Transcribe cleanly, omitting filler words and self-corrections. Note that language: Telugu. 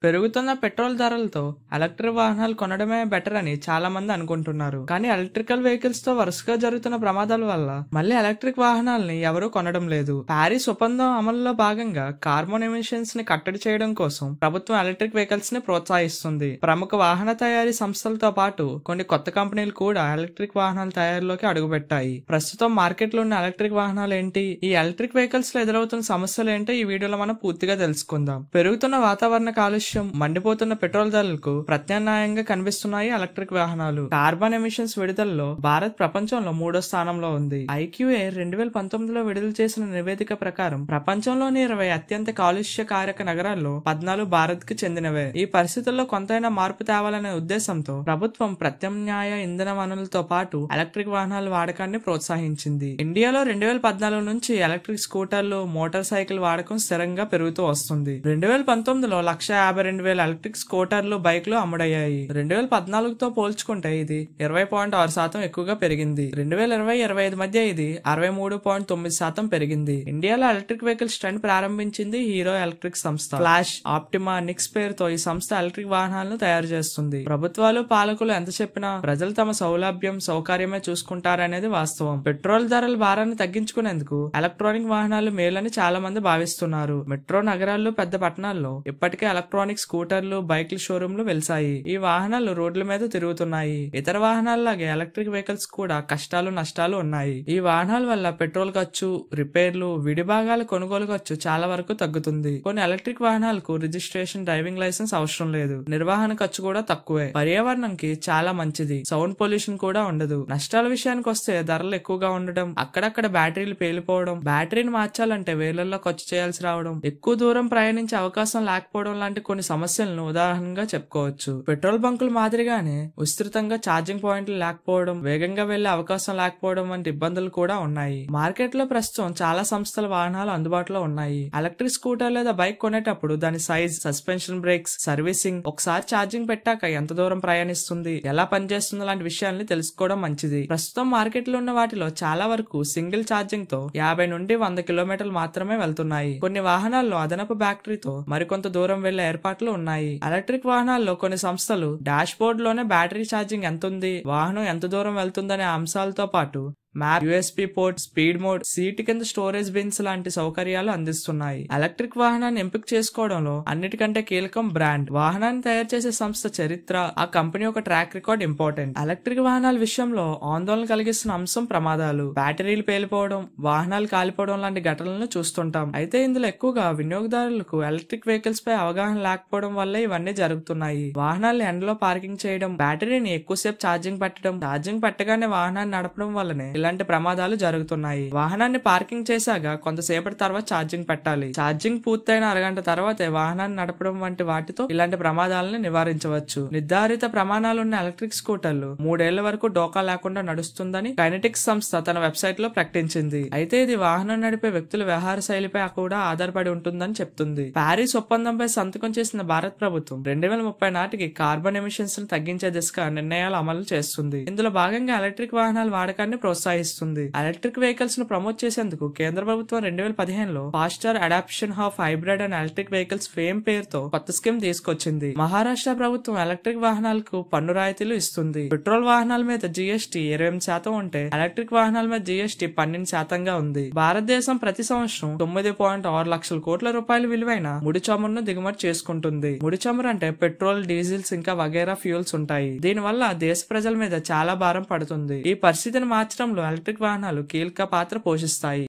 పెరుగుతున్న పెట్రోల్ ధరలతో ఎలక్ట్రిక్ వాహనాలు కొనడమే బెటర్ అని చాలా మంది అనుకుంటున్నారు. కానీ ఎలక్ట్రికల్ వెహికల్స్ తో వరుసగా జరుగుతున్న ప్రమాదాల వల్ల మళ్ళీ ఎలక్ట్రిక్ వాహనాలని ఎవరూ కొనడం లేదు. ప్యారిస్ ఒప్పందం అమలులో భాగంగా కార్బన్ ఎమిషన్స్ ని కట్టడి చేయడం కోసం ప్రభుత్వం ఎలక్ట్రిక్ వెహికల్స్ ని ప్రోత్సహిస్తుంది. ప్రముఖ వాహన తయారీ సంస్థలతో పాటు కొన్ని కొత్త కంపెనీలు కూడా ఎలక్ట్రిక్ వాహనాల తయారీలోకి అడుగుపెట్టాయి. ప్రస్తుతం మార్కెట్ లో ఉన్న ఎలక్ట్రిక్ వాహనాలు ఏంటి, ఈ ఎలక్ట్రిక్ వెహికల్స్ లో ఎదురవుతున్న సమస్యలు ఏంటో ఈ వీడియోలో మనం పూర్తిగా తెలుసుకుందాం. పెరుగుతున్న వాతావరణ కాలుష్యం, మండిపోతున్న పెట్రోల్ ధరలకు ప్రత్యామ్నాయంగా కనిపిస్తున్నాయి ఎలక్ట్రిక్ వాహనాలు. కార్బన్ ఎమిషన్స్ విడుదలలో భారత్ ప్రపంచంలో 3వ స్థానంలో ఉంది. IQA 2019లో విడుదల చేసిన నివేదిక ప్రకారం ప్రపంచంలోని 20 అత్యంత కాలుష్యకారక నగరాల్లో 14 భారత్ కి చెందినవే. ఈ పరిస్థితుల్లో కొంతైనా మార్పు తేవాలనే ఉద్దేశంతో ప్రభుత్వం ప్రత్యామ్నాయ ఇంధన వనరులతో పాటు ఎలక్ట్రిక్ వాహనాల వాడకాన్ని ప్రోత్సహించింది. ఇండియాలో 2014 నుంచి ఎలక్ట్రిక్ స్కూటర్లు, మోటార్ సైకిల్ వాడకం స్థిరంగా పెరుగుతూ వస్తుంది. 2019లో 152,000 ఎలక్ట్రిక్ స్కూటర్లు, బైక్లు అమ్ముడయ్యాయి. 2014తో పోల్చుకుంటే ఇది 20.6% ఎక్కువగా పెరిగింది. 2020-25 మధ్య ఇది 63.9% పెరిగింది. ఇండియాలో ఎలక్ట్రిక్ వెహికల్స్ ట్రెండ్ ప్రారంభించింది హీరో ఎలక్ట్రిక్ సంస్థ. ఫ్లాష్, ఆప్టిమా, నిక్స్ పేరుతో ఈ సంస్థ ఎలక్ట్రిక్ వాహనాలను తయారు చేస్తుంది. ప్రభుత్వాలు, పాలకులు ఎంత చెప్పినా ప్రజలు తమ సౌలభ్యం, సౌకర్యమే చూసుకుంటారనేది వాస్తవం. పెట్రోల్ ధరల భారాన్ని తగ్గించుకునేందుకు ఎలక్ట్రానిక్ వాహనాలు మేలని చాలా మంది భావిస్తున్నారు. మెట్రో నగరాల్లో, పెద్ద పట్టణాల్లో ఇప్పటికే ఎలక్ట్రానిక్ స్కూటర్లు, బైక్ల షోరూంలు వెలిసాయి. ఈ వాహనాలు రోడ్ల మీద తిరుగుతున్నాయి. ఇతర వాహనాల్లాగే ఎలక్ట్రిక్ వెహికల్స్ కూడా కష్టాలు, నష్టాలు ఉన్నాయి. ఈ వాహనాల వల్ల పెట్రోల్ ఖర్చు, రిపేర్లు, విడిభాగాల కొనుగోలు ఖర్చు చాలా వరకు తగ్గుతుంది. కొన్ని ఎలక్ట్రిక్ వాహనాలకు రిజిస్ట్రేషన్, డ్రైవింగ్ లైసెన్స్ అవసరం లేదు. నిర్వహణ ఖర్చు కూడా తక్కువే. పర్యావరణంకి చాలా మంచిది. సౌండ్ పొల్యూషన్ కూడా ఉండదు. నష్టాల విషయానికి వస్తే ధరలు ఎక్కువగా ఉండడం, అక్కడక్కడ బ్యాటరీలు పేలిపోవడం, బ్యాటరీని మార్చాలంటే వేలల్లో ఖర్చు చేయాల్సి రావడం, ఎక్కువ దూరం ప్రయాణించే అవకాశం లేకపోవడం లాంటి కొన్ని సమస్యలను ఉదాహరణగా చెప్పుకోవచ్చు. పెట్రోల్ బంకుల మాదిరిగానే విస్తృతంగా ఛార్జింగ్ పాయింట్లు లేకపోవడం, వేగంగా వెళ్లే అవకాశం లేకపోవడం వంటి ఇబ్బందులు కూడా ఉన్నాయి. మార్కెట్ లో ప్రస్తుతం చాలా సంస్థల వాహనాలు అందుబాటులో ఉన్నాయి. ఎలక్ట్రిక్ స్కూటర్ లేదా బైక్ కొనేటప్పుడు దాని సైజ్, సస్పెన్షన్, బ్రేక్స్, సర్వీసింగ్, ఒకసారి ఛార్జింగ్ పెట్టాక ఎంత దూరం ప్రయాణిస్తుంది, ఎలా పనిచేస్తుంది లాంటి విషయాల్ని తెలుసుకోవడం మంచిది. ప్రస్తుతం మార్కెట్ లో ఉన్న వాటిలో చాలా వరకు సింగిల్ ఛార్జింగ్ తో 50 నుండి 100 కిలోమీటర్లు మాత్రమే వెళ్తున్నాయి. కొన్ని వాహనాల్లో అదనపు బ్యాటరీతో మరికొంత దూరం వెళ్లే ఏర్పాట్లు ఉన్నాయి. ఎలక్ట్రిక్ వాహనాల్లో కొన్ని సంస్థలు డాష్ బోర్డ్ లోనే బ్యాటరీ ఛార్జింగ్ ఎంతుంది, వాహనం ఎంత దూరం వెళ్తుందనే అంశాలతో పాటు map, USB port, speed mode, seat కింద స్టోరేజ్ బిన్స్ లాంటి సౌకర్యాలు అందిస్తున్నాయి. ఎలక్ట్రిక్ వాహనాన్ని ఎంపిక చేసుకోవడంలో అన్నిటికంటే కీలకం బ్రాండ్. వాహనాన్ని తయారు చేసే సంస్థ చరిత్ర, ఆ కంపెనీ యొక్క ట్రాక్ రికార్డ్ ఇంపార్టెంట్. ఎలక్ట్రిక్ వాహనాల విషయంలో ఆందోళన కలిగిస్తున్న అంశం ప్రమాదాలు. బ్యాటరీలు పేలిపోవడం, వాహనాలు కాలిపోవడం లాంటి ఘటనలను చూస్తుంటాం. అయితే ఇందులో ఎక్కువగా వినియోగదారులకు ఎలక్ట్రిక్ వెహికల్స్ పై అవగాహన లేకపోవడం వల్ల ఇవన్నీ జరుగుతున్నాయి. వాహనాలను ఎండలో పార్కింగ్ చేయడం, బ్యాటరీని ఎక్కువసేపు ఛార్జింగ్ పెట్టగానే వాహనాన్ని నడపడం వల్లనే ఇలాంటి ప్రమాదాలు జరుగుతున్నాయి. వాహనాన్ని పార్కింగ్ చేశాక కొంతసేపటి తర్వాత ఛార్జింగ్ పెట్టాలి. ఛార్జింగ్ పూర్తయిన అరగంట తర్వాతే వాహనాన్ని నడపడం వంటి వాటితో ఇలాంటి ప్రమాదాలను నివారించవచ్చు. నిర్ధారిత ప్రమాణాలున్న ఎలక్ట్రిక్ స్కూటర్లు 3 ఏళ్ల వరకు డోకా లేకుండా నడుస్తుందని కైనెటిక్స్ సంస్థ తన వెబ్సైట్ లో ప్రకటించింది. అయితే ఇది వాహనం నడిపే వ్యక్తుల వ్యవహార శైలిపై కూడా ఆధారపడి ఉంటుందని చెప్తుంది. ప్యారిస్ ఒప్పందంపై సంతకం చేసిన భారత్ ప్రభుత్వం 2030 నాటికి కార్బన్ ఎమిషన్స్ ను తగ్గించే దిశగా నిర్ణయాలు అమలు చేస్తుంది. ఇందులో భాగంగా ఎలక్ట్రిక్ వాహనాల వాడకాన్ని ప్రోత్సహిస్తుంది. ఎలక్ట్రిక్ వెహికల్స్ ను ప్రమోట్ చేసేందుకు కేంద్ర ప్రభుత్వం 2015లో faster adoption of hybrid and electric vehicles FAME పేరుతో కొత్త స్కీమ్ తీసుకొచ్చింది. మహారాష్ట్ర ప్రభుత్వం ఎలక్ట్రిక్ వాహనాలకు పన్ను రాయితీలు ఇస్తుంది. పెట్రోల్ వాహనాల మీద GST 28% ఉంటే ఎలక్ట్రిక్ వాహనాల మీద GST 12% ఉంది. భారతదేశం ప్రతి సంవత్సరం 9.6 లక్షల కోట్ల రూపాయల విలువైన ముడి చమురును దిగుమతి చేసుకుంటుంది. ముడి చమురు అంటే పెట్రోల్, డీజిల్స్ ఇంకా వగైరా ఫ్యూల్స్ ఉంటాయి. దీని వల్ల దేశ ప్రజల మీద చాలా భారం పడుతుంది. ఈ పరిస్థితిని మార్చడంలో ఎలక్ట్రిక్ వాహనాలు కీలక పాత్ర పోషిస్తాయి.